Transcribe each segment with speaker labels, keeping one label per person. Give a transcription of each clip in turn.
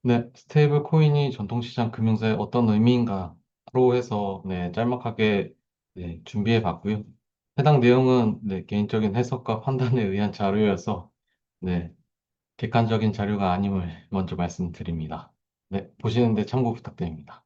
Speaker 1: 네, 스테이블 코인이 전통시장 금융사에 어떤 의미인가로 해서 네, 짤막하게 네, 준비해 봤고요. 해당 내용은 네, 개인적인 해석과 판단에 의한 자료여서 네, 객관적인 자료가 아님을 먼저 말씀드립니다. 네, 보시는데 참고 부탁드립니다.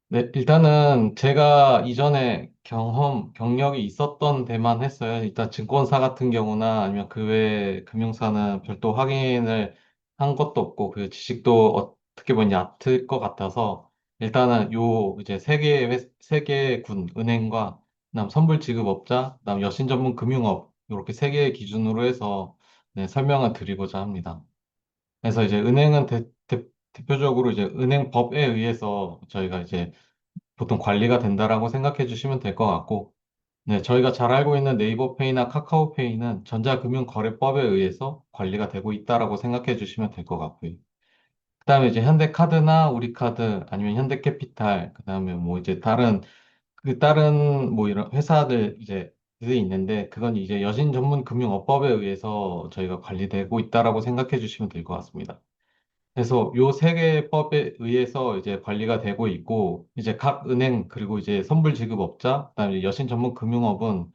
Speaker 1: 네, 일단은 제가 이전에 경력이 있었던 데만 했어요. 일단 증권사 같은 경우나 아니면 그 외 금융사는 별도 확인을 한 것도 없고, 그 지식도 어떻게 보면 얕을 것 같아서, 일단은 요 이제 세 개의 군, 은행과, 그다음 선불 지급업자, 그다음 여신 전문 금융업, 이렇게 세 개의 기준으로 해서 네, 설명을 드리고자 합니다. 그래서 이제 은행은 대표적으로 이제 은행법에 의해서 저희가 이제 보통 관리가 된다라고 생각해 주시면 될 것 같고, 네, 저희가 잘 알고 있는 네이버페이나 카카오페이는 전자금융거래법에 의해서 관리가 되고 있다라고 생각해 주시면 될 것 같고요. 그다음에 이제 현대카드나 우리카드 아니면 현대캐피탈, 그다음에 뭐 이제 다른 뭐 이런 회사들 이제 들이 있는데 그건 이제 여신 전문 금융업법에 의해서 저희가 관리되고 있다라고 생각해 주시면 될 것 같습니다. 그래서 요 세 개의 법에 의해서 이제 관리가 되고 있고, 이제 각 은행, 그리고 이제 선불지급업자, 그다음에 여신 전문 금융업은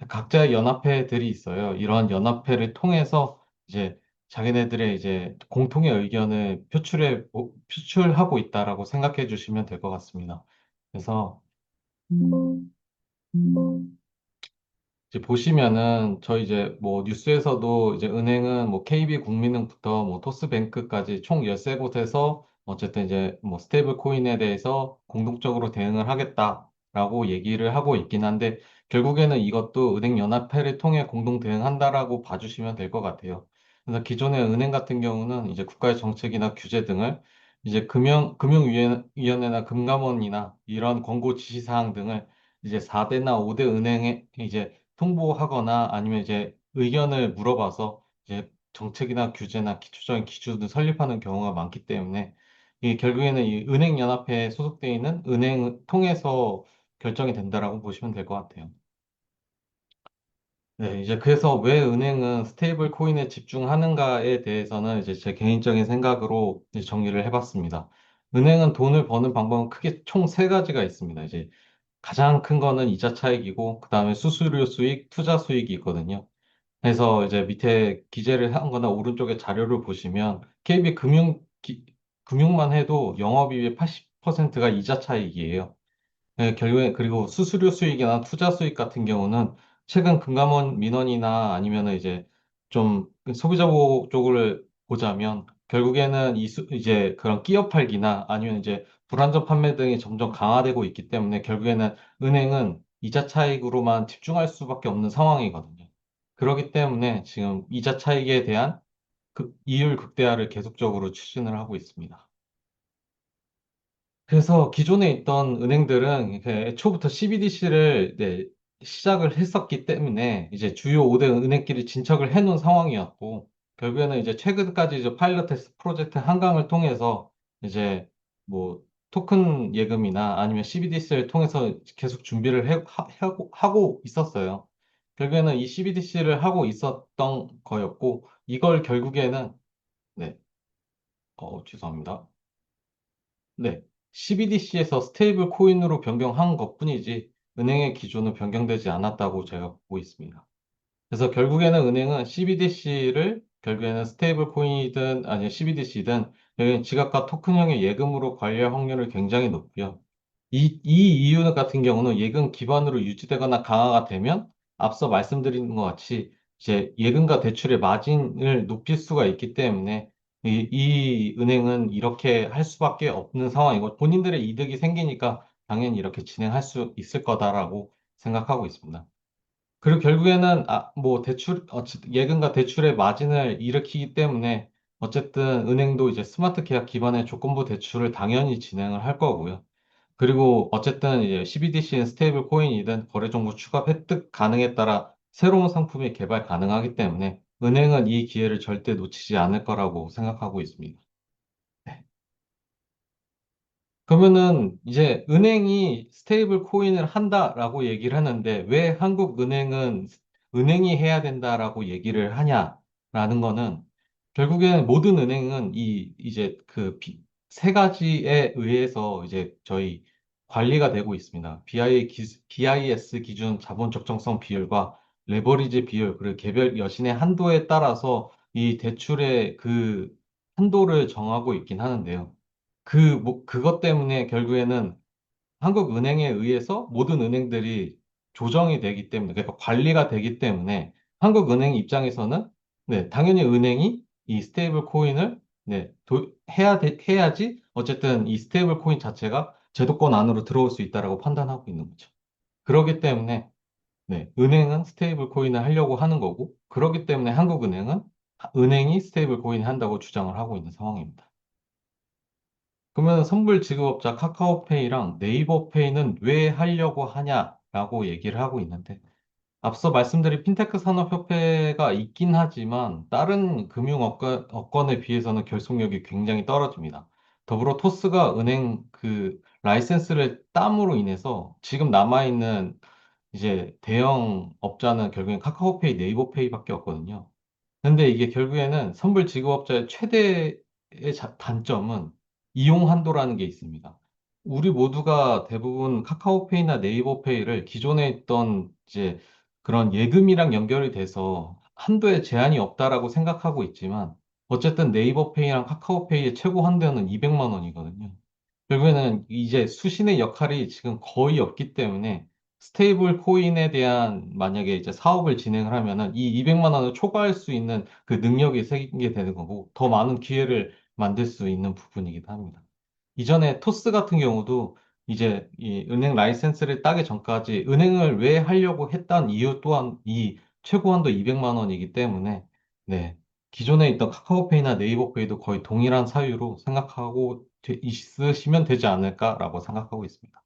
Speaker 1: 각자의 연합회들이 있어요. 이러한 연합회를 통해서 이제 자기네들의 이제 공통의 의견을 표출하고 있다라고 생각해 주시면 될 것 같습니다. 그래서 이제 보시면은 저희 이제 뭐 뉴스에서도 이제 은행은 뭐 KB국민은행부터 뭐 토스뱅크까지 총 13곳에서 어쨌든 이제 뭐 스테이블 코인에 대해서 공동적으로 대응을 하겠다라고 얘기를 하고 있긴 한데 결국에는 이것도 은행연합회를 통해 공동 대응한다라고 봐주시면 될 것 같아요. 그래서 기존의 은행 같은 경우는 이제 국가의 정책이나 규제 등을 이제 금융위원회나 금감원이나 이런 권고 지시사항 등을 이제 4대나 5대 은행에 이제 통보하거나 아니면 이제 의견을 물어봐서 이제 정책이나 규제나 기초적인 기준을 설립하는 경우가 많기 때문에 이 결국에는 이 은행연합회에 소속되어 있는 은행을 통해서 결정이 된다라고 보시면 될 것 같아요. 네, 이제 그래서 왜 은행은 스테이블 코인에 집중하는가에 대해서는 이제 제 개인적인 생각으로 이제 정리를 해봤습니다. 은행은 돈을 버는 방법은 크게 총 세 가지가 있습니다. 이제 가장 큰 거는 이자 차익이고, 그 다음에 수수료 수익, 투자 수익이 있거든요. 그래서 이제 밑에 기재를 한 거나 오른쪽에 자료를 보시면 금융만 해도 영업이익의 80%가 이자 차익이에요. 네, 결국에 그리고 수수료 수익이나 투자 수익 같은 경우는 최근 금감원 민원이나 아니면은 이제 좀 소비자 보호 쪽을 보자면 결국에는 이제 그런 끼어 팔기나 아니면 이제 불안전 판매 등이 점점 강화되고 있기 때문에 결국에는 은행은 이자 차익으로만 집중할 수밖에 없는 상황이거든요. 그렇기 때문에 지금 이자 차익에 대한 이율 극대화를 계속적으로 추진을 하고 있습니다. 그래서 기존에 있던 은행들은 애초부터 CBDC를 시작을 했었기 때문에 이제 주요 5대 은행끼리 진척을 해놓은 상황이었고, 결국에는 이제 최근까지 이제 파일럿 테스트 프로젝트 한강을 통해서 이제 뭐 토큰 예금이나 아니면 CBDC를 통해서 계속 준비를 하고 있었어요. 결국에는 이 CBDC를 하고 있었던 거였고, 이걸 결국에는, 네, 죄송합니다. 네. CBDC에서 스테이블 코인으로 변경한 것뿐이지 은행의 기조는 변경되지 않았다고 제가 보고 있습니다. 그래서 결국에는 은행은 CBDC를 결국에는 스테이블 코인이든 아니 CBDC든 여기는 지갑과 토큰형의 예금으로 관리할 확률을 굉장히 높고요. 이 이유 같은 경우는 예금 기반으로 유지되거나 강화가 되면 앞서 말씀드린 것 같이 이제 예금과 대출의 마진을 높일 수가 있기 때문에 이 은행은 이렇게 할 수밖에 없는 상황이고 본인들의 이득이 생기니까 당연히 이렇게 진행할 수 있을 거다라고 생각하고 있습니다. 그리고 결국에는 뭐 예금과 대출의 마진을 일으키기 때문에 어쨌든 은행도 이제 스마트 계약 기반의 조건부 대출을 당연히 진행을 할 거고요. 그리고 어쨌든 이제 CBDC는 스테이블 코인이든 거래 정보 추가 획득 가능에 따라 새로운 상품이 개발 가능하기 때문에 은행은 이 기회를 절대 놓치지 않을 거라고 생각하고 있습니다. 네. 그러면은 이제 은행이 스테이블 코인을 한다라고 얘기를 하는데 왜 한국 은행은 은행이 해야 된다라고 얘기를 하냐라는 거는 결국엔 모든 은행은 이제 세 가지에 의해서 이제 저희 관리가 되고 있습니다. BIS 기준 자본 적정성 비율과 레버리지 비율, 그리고 개별 여신의 한도에 따라서 이 대출의 그 한도를 정하고 있긴 하는데요. 그것 때문에 결국에는 한국은행에 의해서 모든 은행들이 조정이 되기 때문에, 그러니까 관리가 되기 때문에 한국은행 입장에서는 네, 당연히 은행이 이 스테이블 코인을 네, 해야지 어쨌든 이 스테이블 코인 자체가 제도권 안으로 들어올 수 있다라고 판단하고 있는 거죠. 그렇기 때문에 네, 은행은 스테이블 코인을 하려고 하는 거고, 그렇기 때문에 한국은행은 은행이 스테이블 코인을 한다고 주장을 하고 있는 상황입니다. 그러면 선불 지급업자 카카오페이랑 네이버페이는 왜 하려고 하냐라고 얘기를 하고 있는데, 앞서 말씀드린 핀테크 산업협회가 있긴 하지만 다른 금융업권에 비해서는 결속력이 굉장히 떨어집니다. 더불어 토스가 은행 라이센스를 땀으로 인해서 지금 남아있는 이제 대형 업자는 결국엔 카카오페이, 네이버페이밖에 없거든요. 근데 이게 결국에는 선불 지급업자의 최대의 단점은 이용 한도라는 게 있습니다. 우리 모두가 대부분 카카오페이나 네이버페이를 기존에 있던 이제 그런 예금이랑 연결이 돼서 한도에 제한이 없다라고 생각하고 있지만 어쨌든 네이버페이랑 카카오페이의 최고 한도는 200만 원이거든요. 결국에는 이제 수신의 역할이 지금 거의 없기 때문에 스테이블 코인에 대한 만약에 이제 사업을 진행을 하면은 이 200만 원을 초과할 수 있는 그 능력이 생기게 되는 거고 더 많은 기회를 만들 수 있는 부분이기도 합니다. 이전에 토스 같은 경우도 이제 이 은행 라이센스를 따기 전까지 은행을 왜 하려고 했던 이유 또한 이 최고 한도 200만 원이기 때문에 네. 기존에 있던 카카오페이나 네이버페이도 거의 동일한 사유로 생각하고 있으시면 되지 않을까라고 생각하고 있습니다.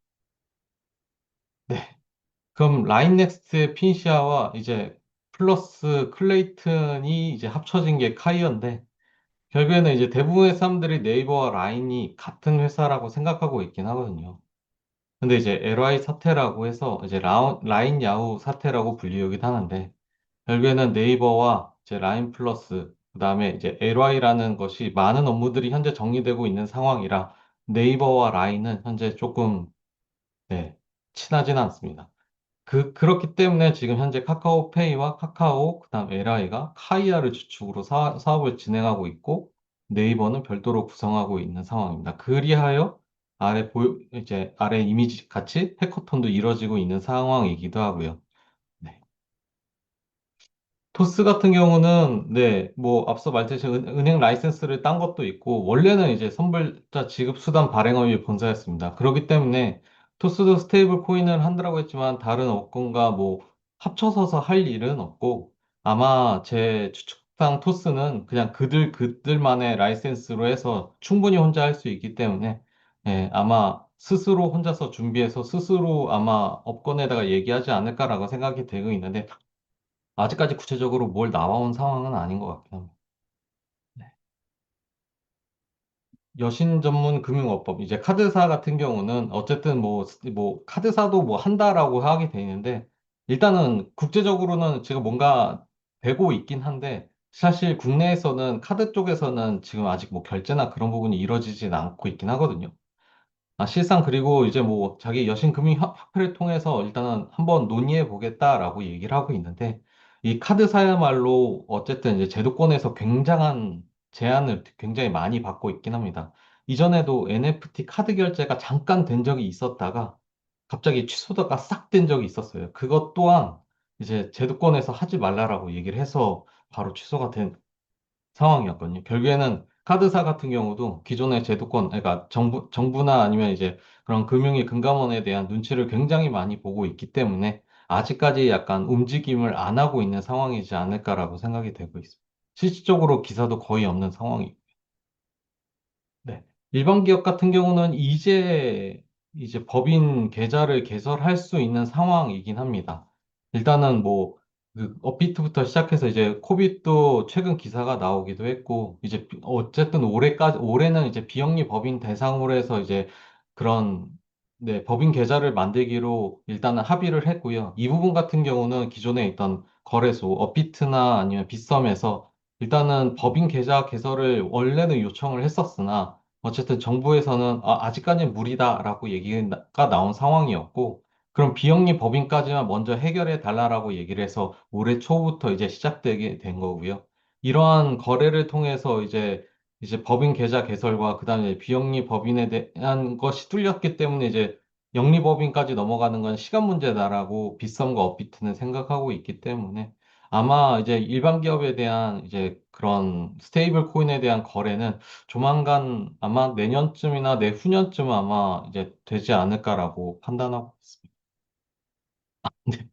Speaker 1: 네. 그럼 라인넥스트의 핀시아와 이제 플러스 클레이튼이 이제 합쳐진 게 카이어인데 결국에는 이제 대부분의 사람들이 네이버와 라인이 같은 회사라고 생각하고 있긴 하거든요. 근데 이제 LY 사태라고 해서 이제 라인 야후 사태라고 불리우기도 하는데 결국에는 네이버와 이제 라인 플러스, 그다음에 이제 LY라는 것이 많은 업무들이 현재 정리되고 있는 상황이라 네이버와 라인은 현재 조금, 네, 친하지는 않습니다. 그렇기 때문에 지금 현재 카카오페이와 카카오, 그다음 LI가 카이아를 주축으로 사업을 진행하고 있고 네이버는 별도로 구성하고 있는 상황입니다. 그리하여 이제 아래 이미지 같이 해커톤도 이루어지고 있는 상황이기도 하고요. 네. 토스 같은 경우는, 네, 뭐, 앞서 말했듯이 은행 라이센스를 딴 것도 있고, 원래는 이제 선불자 지급 수단 발행업의 본사였습니다. 그렇기 때문에 토스도 스테이블 코인을 한다고 했지만, 다른 업권과 뭐, 합쳐서서 할 일은 없고, 아마 제 추측상 토스는 그냥 그들만의 라이센스로 해서 충분히 혼자 할 수 있기 때문에, 예, 아마 스스로 혼자서 준비해서 스스로 아마 업권에다가 얘기하지 않을까라고 생각이 되고 있는데, 아직까지 구체적으로 뭘 나와온 상황은 아닌 것 같긴 합니다. 네. 여신 전문 금융업법, 이제 카드사 같은 경우는 어쨌든 뭐, 카드사도 뭐 한다라고 하게 돼 있는데, 일단은 국제적으로는 지금 뭔가 되고 있긴 한데, 사실 국내에서는 카드 쪽에서는 지금 아직 뭐 결제나 그런 부분이 이루어지진 않고 있긴 하거든요. 실상 그리고 이제 뭐 자기 여신금융협회를 통해서 일단은 한번 논의해 보겠다라고 얘기를 하고 있는데 이 카드사야말로 어쨌든 이제 제도권에서 굉장한 제한을 굉장히 많이 받고 있긴 합니다. 이전에도 NFT 카드 결제가 잠깐 된 적이 있었다가 갑자기 취소가 싹 된 적이 있었어요. 그것 또한 이제 제도권에서 하지 말라라고 얘기를 해서 바로 취소가 된 상황이었거든요. 결국에는 카드사 같은 경우도 기존의 제도권, 그러니까 정부나 아니면 이제 그런 금융위 금감원에 대한 눈치를 굉장히 많이 보고 있기 때문에 아직까지 약간 움직임을 안 하고 있는 상황이지 않을까라고 생각이 되고 있습니다. 실질적으로 기사도 거의 없는 상황이고. 네. 일반 기업 같은 경우는 이제 법인 계좌를 개설할 수 있는 상황이긴 합니다. 일단은 뭐, 업비트부터 시작해서 이제 코빗도 최근 기사가 나오기도 했고, 이제 어쨌든 올해는 이제 비영리 법인 대상으로 해서 이제 그런, 네, 법인 계좌를 만들기로 일단은 합의를 했고요. 이 부분 같은 경우는 기존에 있던 거래소, 업비트나 아니면 빗썸에서 일단은 법인 계좌 개설을 원래는 요청을 했었으나, 어쨌든 정부에서는 아직까지는 무리다라고 얘기가 나온 상황이었고, 그럼 비영리 법인까지만 먼저 해결해 달라라고 얘기를 해서 올해 초부터 이제 시작되게 된 거고요. 이러한 거래를 통해서 이제 법인 계좌 개설과 그다음에 비영리 법인에 대한 것이 뚫렸기 때문에 이제 영리 법인까지 넘어가는 건 시간 문제다라고 빗썸과 업비트는 생각하고 있기 때문에 아마 이제 일반 기업에 대한 이제 그런 스테이블 코인에 대한 거래는 조만간 아마 내년쯤이나 내후년쯤 아마 이제 되지 않을까라고 판단하고 있습니다.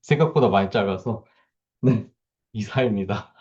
Speaker 1: 생각보다 많이 짧아서 네, 이사입니다.